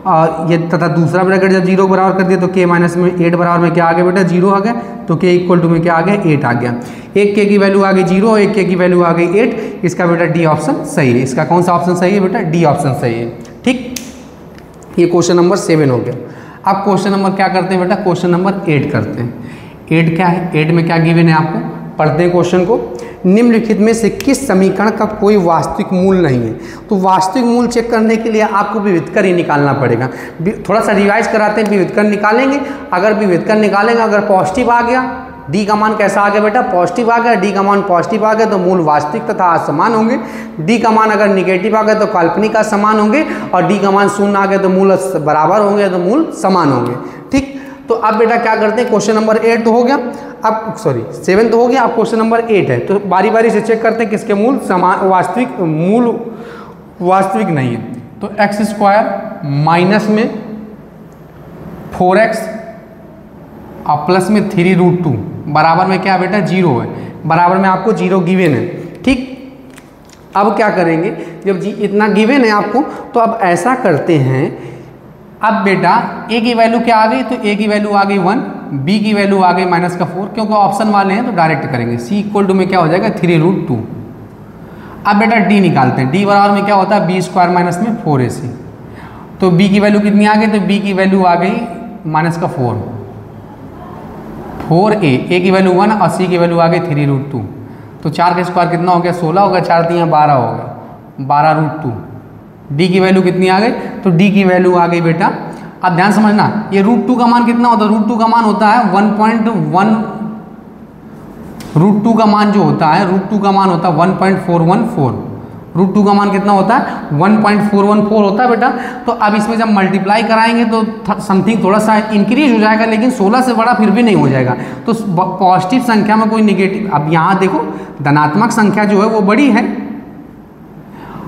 और ये तथा दूसरा ब्रैकेट जब 0 बराबर कर दिया तो k माइनस में 8 बराबर में क्या आ गया बेटा 0 आ गया। तो k इक्वल टू में क्या आ गया 8 आ गया। एक k की वैल्यू आ गई 0, एक k की वैल्यू आ गई 8। इसका बेटा डी ऑप्शन सही है। इसका कौन सा ऑप्शन सही है बेटा, डी ऑप्शन सही है। ठीक, ये क्वेश्चन नंबर 7 हो गया। अब क्वेश्चन नंबर क्या करते हैं बेटा, क्वेश्चन नंबर 8 करते हैं। 8 क्या है, 8 में क्या गिवन है आपको, पढ़ते हैं क्वेश्चन को। निम्नलिखित में से किस समीकरण का कोई वास्तविक मूल नहीं है। तो वास्तविक मूल चेक करने के लिए आपको विविधकर ही निकालना पड़ेगा। थोड़ा सा रिवाइज कराते हैं, विविधकर निकालेंगे। अगर विविधकर निकालेंगे, अगर पॉजिटिव आ गया, डी का मान कैसा आ गया बेटा पॉजिटिव आ गया, डी का मान पॉजिटिव आ गया तो मूल वास्तविक तथा असमान होंगे। डी का मान अगर निगेटिव आ गया तो काल्पनिक असमान होंगे, और डी का मान शून्य आ गया तो मूल बराबर होंगे तो मूल समान होंगे। ठीक, तो अब बेटा क्या करते हैं, क्वेश्चन नंबर 8 तो हो गया, अब सॉरी 7 तो हो गया, अब क्वेश्चन नंबर 8 है। तो बारी बारी से चेक करते हैं किसके मूल समान मूल वास्तविक नहीं है। तो x² माइनस में 4x और प्लस में 3√2 बराबर में क्या बेटा 0 है। बराबर में आपको 0 गिवन है। ठीक, अब क्या करेंगे, जब इतना गिवन है आपको, तो अब ऐसा करते हैं, अब बेटा a की वैल्यू क्या आ गई, तो a की वैल्यू आ गई 1, b की वैल्यू आ गई -4, क्योंकि ऑप्शन वाले हैं तो डायरेक्ट करेंगे। c इक्वल टू में क्या हो जाएगा 3√2। अब बेटा d निकालते हैं, d बराबर में क्या होता है b² माइनस में 4ac, तो b की वैल्यू कितनी आ गई, तो b की वैल्यू आ गई -4a की वैल्यू 1 और c की वैल्यू आ गई 3√2, तो 4 का स्क्वायर कितना हो गया 16 हो गया, 4 3 12 हो गया 12√2। d की वैल्यू कितनी आ गई, तो d की वैल्यू आ गई बेटा, अब ध्यान समझना, ये √2 का मान कितना होता है, √2 का मान होता है 1.1, √2 का मान जो होता है, √2 का मान होता है 1.414, √2 का मान कितना होता है 1.414 होता है बेटा। तो अब इसमें जब मल्टीप्लाई कराएंगे तो समथिंग थोड़ा सा इंक्रीज हो जाएगा, लेकिन 16 से बड़ा फिर भी नहीं हो जाएगा। तो पॉजिटिव संख्या में कोई निगेटिव, अब यहाँ देखो धनात्मक संख्या जो है वो बड़ी है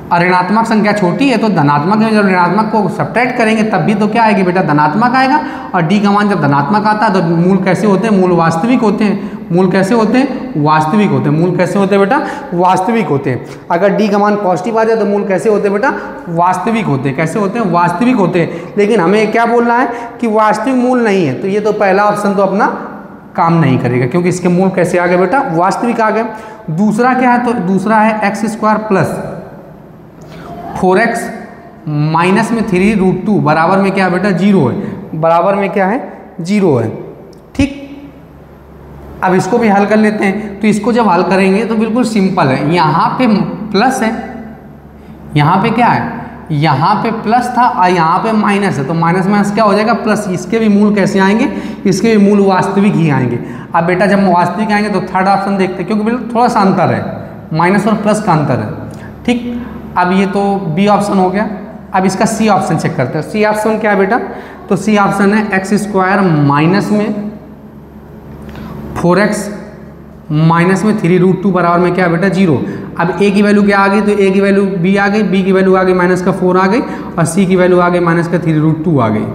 और ऋणात्मक संख्या छोटी है, तो धनात्मक में जब ऋणात्मक को सब्ट्रैक्ट करेंगे तब भी तो क्या आएगी बेटा धनात्मक आएगा। और डी का मान जब धनात्मक आता है तो मूल कैसे होते हैं, मूल वास्तविक होते हैं। मूल कैसे होते हैं, वास्तविक होते हैं। मूल कैसे होते हैं बेटा, वास्तविक होते हैं। अगर डी का मान पॉजिटिव आ जाए तो मूल कैसे होते हैं बेटा, वास्तविक होते हैं। कैसे होते हैं, वास्तविक होते हैं। लेकिन हमें क्या बोलना है कि वास्तविक मूल नहीं है, तो ये तो पहला ऑप्शन तो अपना काम नहीं करेगा, क्योंकि इसके मूल कैसे आ गए बेटा, वास्तविक आ गए। दूसरा क्या है, तो दूसरा है x² प्लस 4x माइनस में 3√2 बराबर में क्या है बेटा 0 है, बराबर में क्या है 0 है। ठीक, अब इसको भी हल कर लेते हैं। तो इसको जब हल करेंगे तो बिल्कुल सिंपल है, यहाँ पे प्लस है, यहाँ पे क्या है, यहाँ पे प्लस था और यहाँ पे माइनस है, तो माइनस माइनस क्या हो जाएगा प्लस। इसके भी मूल कैसे आएंगे, इसके भी मूल वास्तविक ही आएंगे। अब बेटा जब वास्तविक आएंगे तो थर्ड ऑप्शन देखते हैं, क्योंकि बिल्कुल थोड़ा सा अंतर है, माइनस और प्लस का अंतर है। ठीक, अब ये तो बी ऑप्शन हो गया। अब इसका सी ऑप्शन चेक करते हैं। सी ऑप्शन क्या है बेटा, तो सी ऑप्शन है x² माइनस में 4x माइनस में 3√2 बराबर में क्या है बेटा 0। अब a की वैल्यू क्या आ गई, तो a की वैल्यू b आ गई, b की वैल्यू आ गई -4 आ गई और c की वैल्यू आ गई -3√2 आ गई।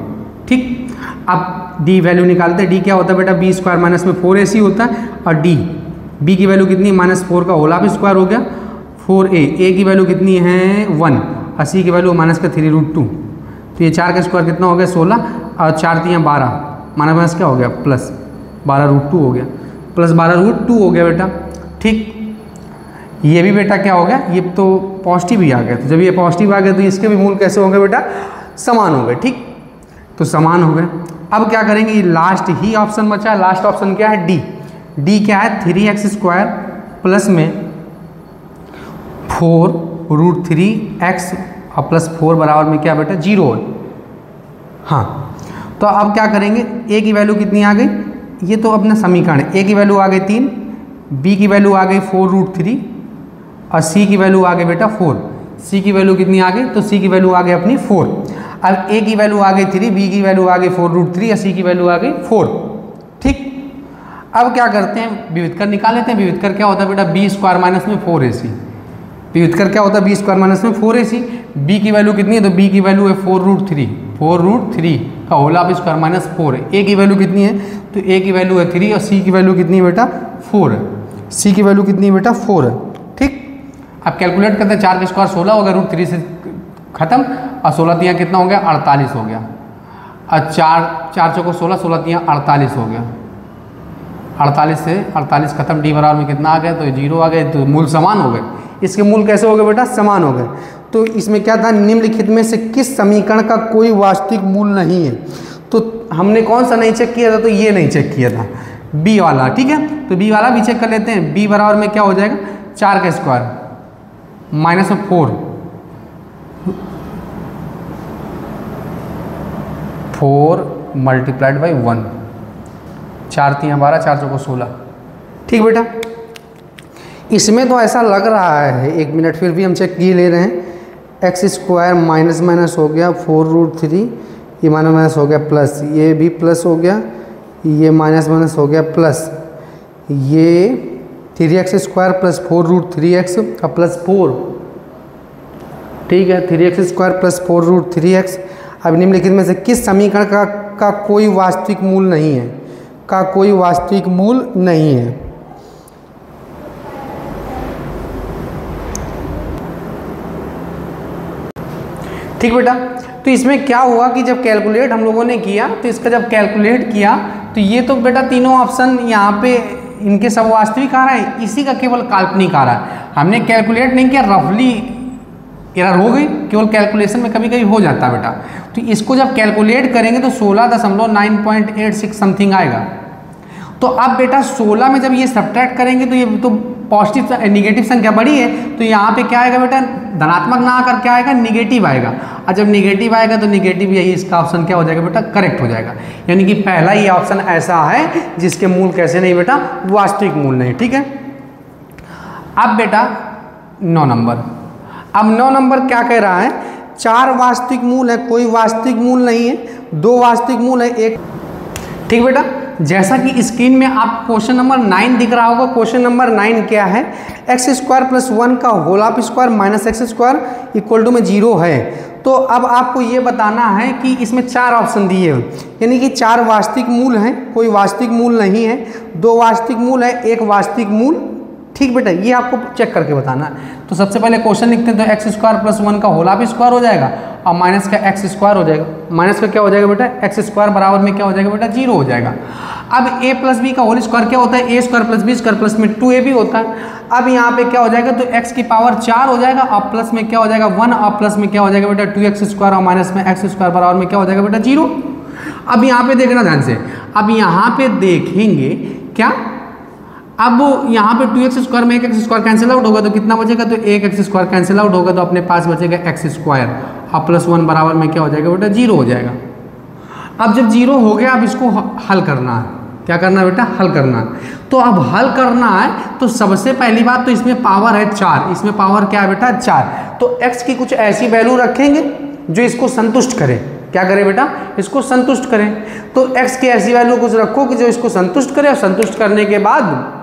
ठीक, अब d वैल्यू निकालते हैं। d क्या होता है बेटा, b² माइनस में 4ac होता है और d b की वैल्यू कितनी, -4 का होल स्क्वायर हो गया 4a, a की वैल्यू कितनी है 1 और c की वैल्यू -3√2, तो ये 4 का स्क्वायर कितना हो गया 16 और 4 3 12 माइनस क्या हो गया प्लस 12√2 हो गया, प्लस 12√2 हो गया बेटा। ठीक, ये भी बेटा क्या हो गया, ये तो पॉजिटिव ही आ गया, तो जब ये पॉजिटिव आ गया तो इसके भी मूल कैसे हो गए बेटा, समान हो गए। ठीक, तो समान हो गए। अब क्या करेंगे, ये लास्ट ही ऑप्शन बचा। लास्ट ऑप्शन क्या है, डी। डी क्या है 3x² प्लस में 4√3x और प्लस 4 बराबर में क्या बेटा 0 है। हाँ, तो अब क्या करेंगे, a की वैल्यू कितनी आ गई, ये तो अपना समीकरण है। a की वैल्यू आ गई 3, b की वैल्यू आ गई 4√3 और c की वैल्यू आ गई बेटा 4। c की वैल्यू कितनी आ गई, तो c की वैल्यू आ गई अपनी 4। अब a की वैल्यू आ गई 3, b की वैल्यू आ गई 4√3 और c की वैल्यू आ गई 4। ठीक, अब क्या करते हैं, विविधकर निकाल लेते हैं। विविधकर क्या होता है बेटा, b² माइनस में 4ac। विविधकर क्या होता है, b² माइनस में 4ac। b की वैल्यू कितनी है, तो b की वैल्यू है 4√3 का होल स्क्वायर माइनस 4 है। a की वैल्यू कितनी है, तो a की वैल्यू है 3 और c की वैल्यू कितनी है बेटा 4 है। c की वैल्यू कितनी है बेटा 4 है। ठीक, अब कैलकुलेट करते हैं। 4 का स्क्वायर 16 हो गया, √3 से खत्म और 16 3 कितना हो गया 48 हो गया। और 4 चौको 16, 16 3 48 हो गया। 48 से 48 खत्म, डी बराबर में कितना आ गया, तो 0 आ गए, तो मूल समान हो गए। इसके मूल कैसे हो गए बेटा, समान हो गए। तो इसमें क्या था, निम्नलिखित में से किस समीकरण का कोई वास्तविक मूल नहीं है। तो हमने कौन सा नहीं चेक किया था, तो ये नहीं चेक किया था, बी वाला। ठीक है, तो बी वाला भी चेक कर लेते हैं। बी बराबर में क्या हो जाएगा, 4 का स्क्वायर माइनस में 4 मल्टीप्लाइड बाई 1, 4 3 12, 4 चौको 16। ठीक बेटा, इसमें तो ऐसा लग रहा है, 1 मिनट फिर भी हम चेक किए ले रहे हैं। x² माइनस माइनस हो गया 4√3, ये माइनस माइनस हो गया प्लस, ये भी प्लस हो गया, ये माइनस माइनस हो गया प्लस, ये 3x² प्लस 4√3x और प्लस 4। ठीक है, 3x² प्लस 4√3x। अब निम्नलिखित में से किस समीकरण का कोई वास्तविक मूल नहीं है, का कोई वास्तविक मूल नहीं है। ठीक बेटा। तो इसमें क्या हुआ कि जब कैलकुलेट हम लोगों ने किया तो इसका जब कैलकुलेट किया तो ये तो बेटा तीनों ऑप्शन यहाँ पे इनके सब वास्तविक आ रहा है, इसी का केवल काल्पनिक आ रहा है। हमने कैलकुलेट नहीं किया, रफली एरर हो गई, केवल कैलकुलेशन में कभी कभी हो जाता है बेटा। तो इसको जब कैलकुलेट करेंगे तो 16.986 समथिंग आएगा। तो अब बेटा 16 में जब ये सब्ट्रैक्ट करेंगे तो ये तो पॉजिटिव नेगेटिव संख्या बड़ी है, तो यहाँ पे क्या आएगा बेटा, धनात्मक ना आकर क्या आएगा, निगेटिव आएगा। और जब निगेटिव आएगा तो निगेटिव यही इसका ऑप्शन क्या हो जाएगा बेटा, करेक्ट हो जाएगा। यानी कि पहला ये ऑप्शन ऐसा है जिसके मूल कैसे नहीं बेटा, वास्तविक मूल नहीं। ठीक है। अब बेटा 9 नंबर, अब 9 नंबर क्या कह रहा है, 4 वास्तविक मूल है, कोई वास्तविक मूल नहीं है, 2 वास्तविक मूल है, एक। ठीक बेटा, जैसा कि स्क्रीन में आप क्वेश्चन नंबर 9 दिख रहा होगा। क्वेश्चन नंबर 9 क्या है, x² + 1 का whole of square minus x² equal to में 0 है। तो अब आपको ये बताना है कि इसमें 4 ऑप्शन दिए हैं, यानी कि 4 वास्तविक मूल हैं, कोई वास्तविक मूल नहीं है, 2 वास्तविक मूल है, 1 वास्तविक मूल। ठीक बेटा, ये आपको चेक करके बताना है। तो सबसे पहले क्वेश्चन लिखते हैं, तो x² + 1 का होल ऑफ स्क्वायर हो जाएगा और माइनस का x² हो जाएगा। माइनस का क्या हो जाएगा बेटा, x² बराबर में क्या हो जाएगा बेटा, 0 हो जाएगा। अब a + b का होल स्क्वायर क्या होता है, a² + b² प्लस में 2ab होता है। अब यहाँ पे क्या हो जाएगा, तो x की पावर 4 हो जाएगा और प्लस में क्या हो जाएगा 1 और प्लस में क्या हो जाएगा बेटा 2x² और माइनस में x² बराबर में क्या हो जाएगा बेटा 0। अब यहाँ पे देखना ध्यान से, अब यहाँ पे देखेंगे क्या, अब यहाँ पे 2x² में 1x² कैंसिल आउट होगा तो कितना बचेगा, तो 1x² कैंसिल आउट होगा तो अपने पास बचेगा x² और प्लस 1 बराबर में क्या हो जाएगा बेटा 0 हो जाएगा। अब जब 0 हो गया, अब इसको हल करना है। क्या करना है बेटा, हल करना है। तो अब हल करना है तो सबसे पहली बात तो इसमें पावर है 4, इसमें पावर क्या है बेटा 4। तो x की कुछ ऐसी वैल्यू रखेंगे जो इसको संतुष्ट करे। क्या करें बेटा, इसको संतुष्ट करें। तो x की ऐसी वैल्यू कुछ रखो कि जो इसको संतुष्ट करे, और संतुष्ट करने के बाद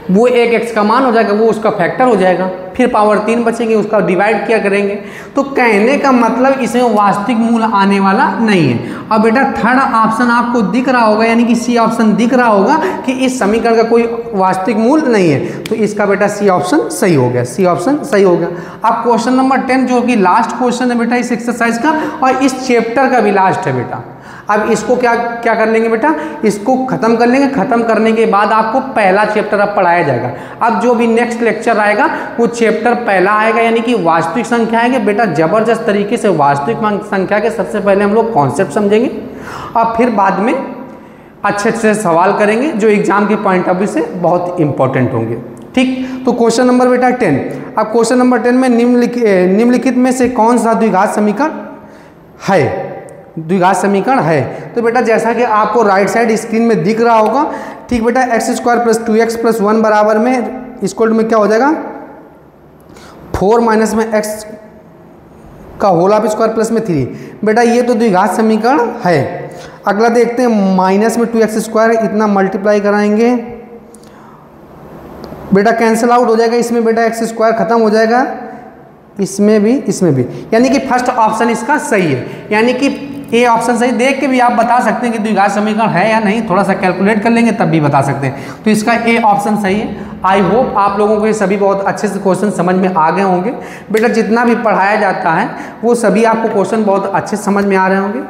वो एक x का मान हो जाएगा, वो उसका फैक्टर हो जाएगा, फिर पावर 3 बचेंगे, उसका डिवाइड किया करेंगे। तो कहने का मतलब इसमें वास्तविक मूल आने वाला नहीं है। अब बेटा थर्ड ऑप्शन आपको दिख रहा होगा, यानी कि सी ऑप्शन दिख रहा होगा कि इस समीकरण का कोई वास्तविक मूल नहीं है, तो इसका बेटा सी ऑप्शन सही हो गया, सी ऑप्शन सही हो गया। अब क्वेश्चन नंबर 10 जो कि लास्ट क्वेश्चन है बेटा इस एक्सरसाइज का और इस चैप्टर का भी लास्ट है बेटा। अब इसको क्या क्या कर लेंगे बेटा, इसको खत्म कर लेंगे। खत्म करने के बाद आपको पहला चैप्टर अब पढ़ाया जाएगा। अब जो भी नेक्स्ट लेक्चर आएगा वो चैप्टर पहला आएगा, यानी कि वास्तविक संख्या आएंगे बेटा। जबरदस्त तरीके से वास्तविक संख्या के सबसे पहले हम लोग कॉन्सेप्ट समझेंगे और फिर बाद में अच्छे अच्छे सवाल करेंगे जो एग्जाम के पॉइंट ऑफ व्यू से बहुत इंपॉर्टेंट होंगे। ठीक, तो क्वेश्चन नंबर बेटा 10। अब क्वेश्चन नंबर 10 में निम्नलिखित में से कौन सा द्विघात समीकरण है, द्विघात समीकरण है। तो बेटा जैसा कि आपको राइट साइड स्क्रीन में दिख रहा होगा, ठीक बेटा, x² + 2x + 1 बराबर में इक्वल में क्या हो जाएगा 4 माइनस में x का होल ऑफ स्क्वायर प्लस में 3। बेटा ये तो द्विघात समीकरण है। अगला देखते हैं, माइनस में 2x² इतना मल्टीप्लाई कराएंगे बेटा, कैंसिल आउट हो जाएगा। इसमें बेटा x² खत्म हो जाएगा, इसमें भी, इसमें भी, यानी कि फर्स्ट ऑप्शन इसका सही है। यानी कि ये ऑप्शन सही, देख के भी आप बता सकते हैं कि द्विघात समीकरण है या नहीं, थोड़ा सा कैलकुलेट कर लेंगे तब भी बता सकते हैं। तो इसका ए ऑप्शन सही है। आई होप आप लोगों को ये सभी बहुत अच्छे से क्वेश्चन समझ में आ गए होंगे। बेटा जितना भी पढ़ाया जाता है वो सभी आपको क्वेश्चन बहुत अच्छे से समझ में आ रहे होंगे।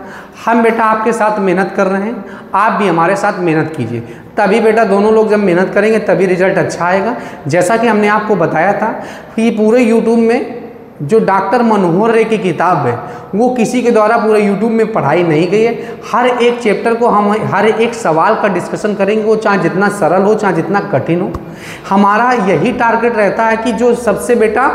हम बेटा आपके साथ मेहनत कर रहे हैं, आप भी हमारे साथ मेहनत कीजिए, तभी बेटा दोनों लोग जब मेहनत करेंगे तभी रिजल्ट अच्छा आएगा। जैसा कि हमने आपको बताया था कि पूरे यूट्यूब में जो डॉक्टर मनोहर रे की किताब है वो किसी के द्वारा पूरे यूट्यूब में पढ़ाई नहीं गई है। हर एक चैप्टर को हम हर एक सवाल का डिस्कशन करेंगे, वो चाहे जितना सरल हो चाहे जितना कठिन हो। हमारा यही टारगेट रहता है कि जो सबसे बेटा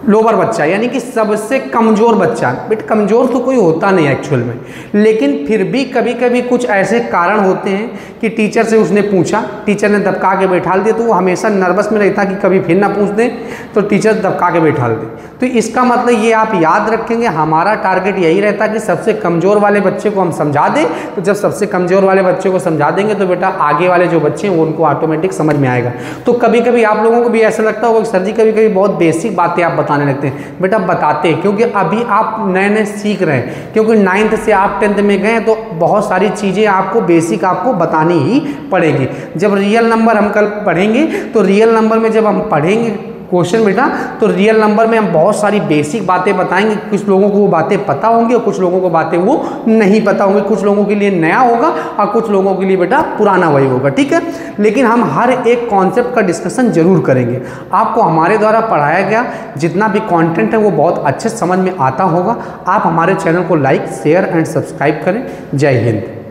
लोअर बच्चा, यानी कि सबसे कमज़ोर बच्चा, बेटा कमज़ोर तो कोई होता नहीं एक्चुअल में, लेकिन फिर भी कभी कभी कुछ ऐसे कारण होते हैं कि टीचर से उसने पूछा, टीचर ने दबका के बैठा दिया, तो वो हमेशा नर्वस में रहता कि कभी फिर ना पूछ दें तो टीचर दबका के बैठा दे। तो इसका मतलब ये आप याद रखेंगे, हमारा टारगेट यही रहता है कि सबसे कमज़ोर वाले बच्चे को हम समझा दें। तो जब सबसे कमज़ोर वाले बच्चे को समझा देंगे तो बेटा आगे वाले जो बच्चे हैं वो उनको ऑटोमेटिक समझ में आएगा। तो कभी कभी आप लोगों को भी ऐसा लगता होगा कि सर जी कभी कभी बहुत बेसिक बातें आप बताने लगते हैं। बेटा बताते हैं क्योंकि अभी आप नए नए सीख रहे हैं, क्योंकि 9th से आप 10th में गए तो बहुत सारी चीज़ें आपको बेसिक आपको बतानी ही पड़ेगी। जब रियल नंबर हम कल पढ़ेंगे तो रियल नंबर में जब हम पढ़ेंगे क्वेश्चन बेटा। तो रियल नंबर में हम बहुत सारी बेसिक बातें बताएंगे, कुछ लोगों को वो बातें पता होंगी और कुछ लोगों को बातें वो नहीं पता होंगी, कुछ लोगों के लिए नया होगा और कुछ लोगों के लिए बेटा पुराना वही होगा, ठीक है। लेकिन हम हर एक कॉन्सेप्ट का डिस्कशन जरूर करेंगे। आपको हमारे द्वारा पढ़ाया गया जितना भी कंटेंट है वो बहुत अच्छे समझ में आता होगा। आप हमारे चैनल को लाइक, शेयर एंड सब्सक्राइब करें। जय हिंद।